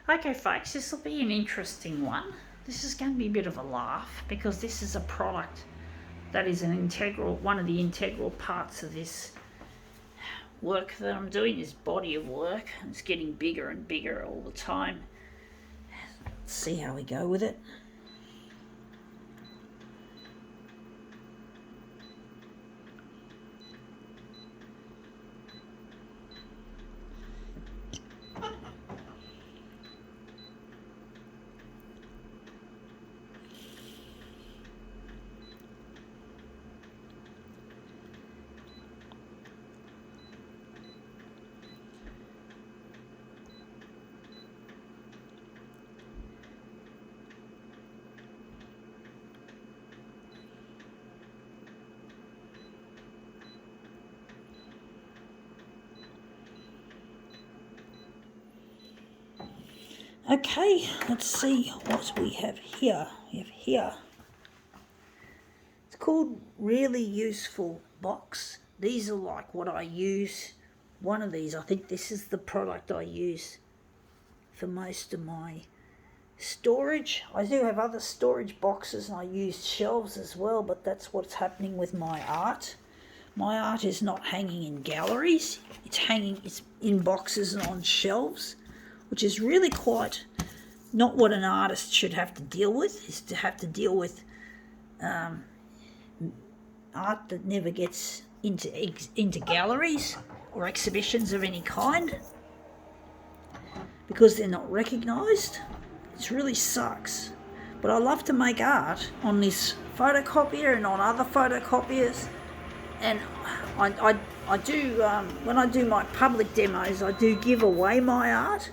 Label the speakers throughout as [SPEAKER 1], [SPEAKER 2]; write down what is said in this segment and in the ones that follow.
[SPEAKER 1] Okay, folks, this will be an interesting one. This is going to be a bit of a laugh because this is a product that is one of the integral parts of this work that I'm doing, this body of work. It's getting bigger and bigger all the time. Let's see how we go with it. Okay, let's see what we have here. It's called Really Useful Box. These are like what I use. One of these, I think this is the product I use for most of my storage. I do have other storage boxes and I use shelves as well, but that's what's happening with my art. My art is not hanging in galleries. It's in boxes and on shelves, which is really quite not what an artist should have to deal with, is to have to deal with art that never gets into galleries or exhibitions of any kind because they're not recognised. It really sucks. But I love to make art on this photocopier and on other photocopiers, and I do, when I do my public demos, I do give away my art,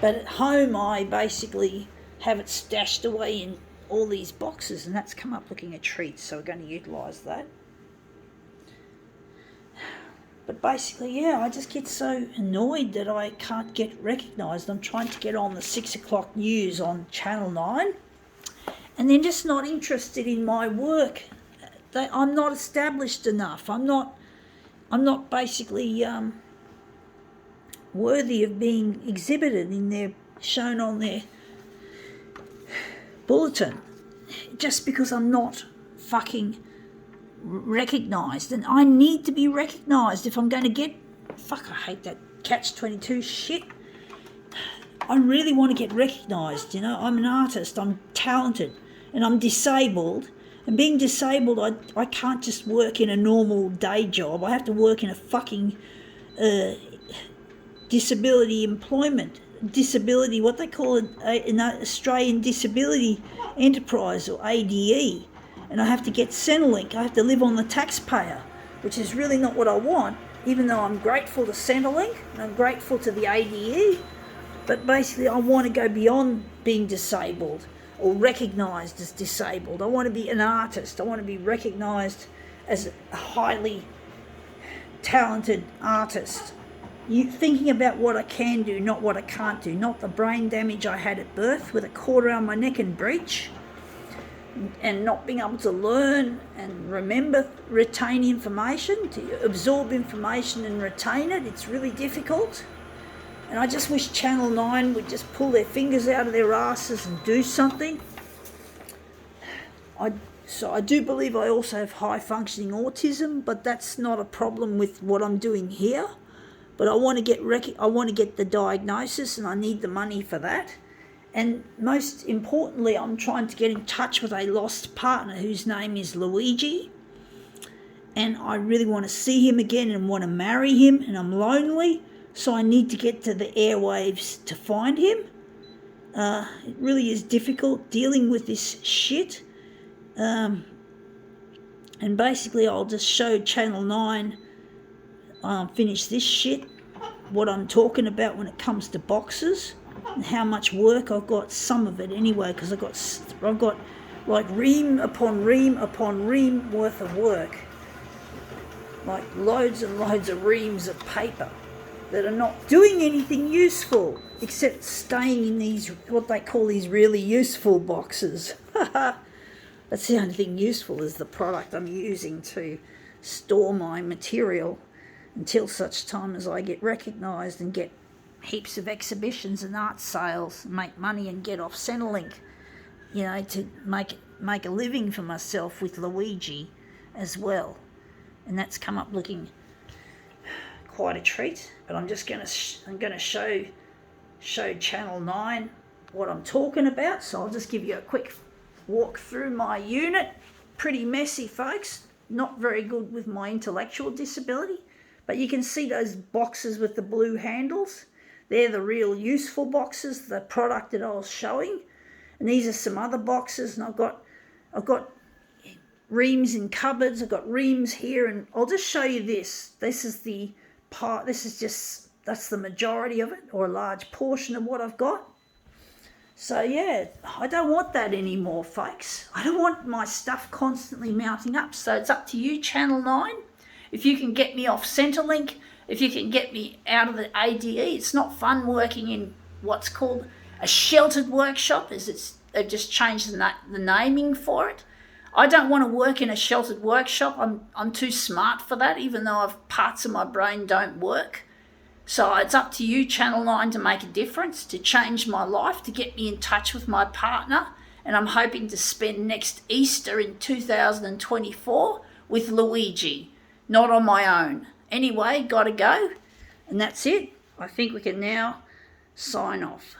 [SPEAKER 1] but at home I basically have it stashed away in all these boxes, and that's come up looking a treat, so we're going to utilise that. But basically, yeah, I just get so annoyed that I can't get recognised. I'm trying to get on the 6 o'clock news on Channel 9, and they're just not interested in my work. I'm not established enough. I'm not basically worthy of being exhibited shown on their bulletin, just because I'm not fucking recognised, and I need to be recognised if I'm going to get. Fuck, I hate that catch-22 shit. I really want to get recognised, I'm an artist, I'm talented, and I'm disabled. And being disabled, I can't just work in a normal day job. I have to work in a fucking disability employment. Disability, what they call it, an Australian Disability Enterprise, or ADE. And I have to get Centrelink. I have to live on the taxpayer, which is really not what I want, even though I'm grateful to Centrelink and I'm grateful to the ADE. But basically, I want to go beyond being disabled or recognised as disabled. I want to be an artist. I want to be recognised as a highly talented artist. Thinking about what I can do, not what I can't do, not the brain damage I had at birth with a cord around my neck and breech, and not being able to learn and remember, retain information, to absorb information and retain it. It's really difficult. And I just wish Channel 9 would just pull their fingers out of their asses and do something. So I do believe I also have high-functioning autism, but that's not a problem with what I'm doing here. But I want to get the diagnosis, and I need the money for that. And most importantly, I'm trying to get in touch with a lost partner whose name is Luigi. And I really want to see him again and want to marry him, and I'm lonely. So I need to get to the airwaves to find him. It really is difficult dealing with this shit. And basically I'll just show Channel 9, finish this shit, what I'm talking about when it comes to boxes and how much work I've got, some of it anyway, because I've got like ream upon ream upon ream worth of work. Like loads and loads of reams of paper that are not doing anything useful except staying in these, what they call these really useful boxes. That's the only thing useful, is the product I'm using to store my material until such time as I get recognised and get heaps of exhibitions and art sales, make money and get off Centrelink, you know, to make a living for myself with Luigi as well. And that's come up looking quite a treat. But I'm just gonna show Channel 9 what I'm talking about. So I'll just give you a quick walk through my unit. Pretty messy, folks. Not very good with my intellectual disability. But you can see those boxes with the blue handles. They're the real useful boxes, the product that I was showing. And these are some other boxes, and I've got reams in cupboards, I've got reams here, and I'll just show you this. This is the part, that's the majority of it, or a large portion of what I've got. So yeah, I don't want that anymore, folks. I don't want my stuff constantly mounting up. So it's up to you, Channel 9. If you can get me off Centrelink, if you can get me out of the ADE, it's not fun working in what's called a sheltered workshop, as they've just changed the naming for it. I don't want to work in a sheltered workshop. I'm too smart for that, even though parts of my brain don't work. So it's up to you, Channel 9, to make a difference, to change my life, to get me in touch with my partner. And I'm hoping to spend next Easter in 2024 with Luigi, not on my own. Anyway, gotta go. And that's it. I think we can now sign off.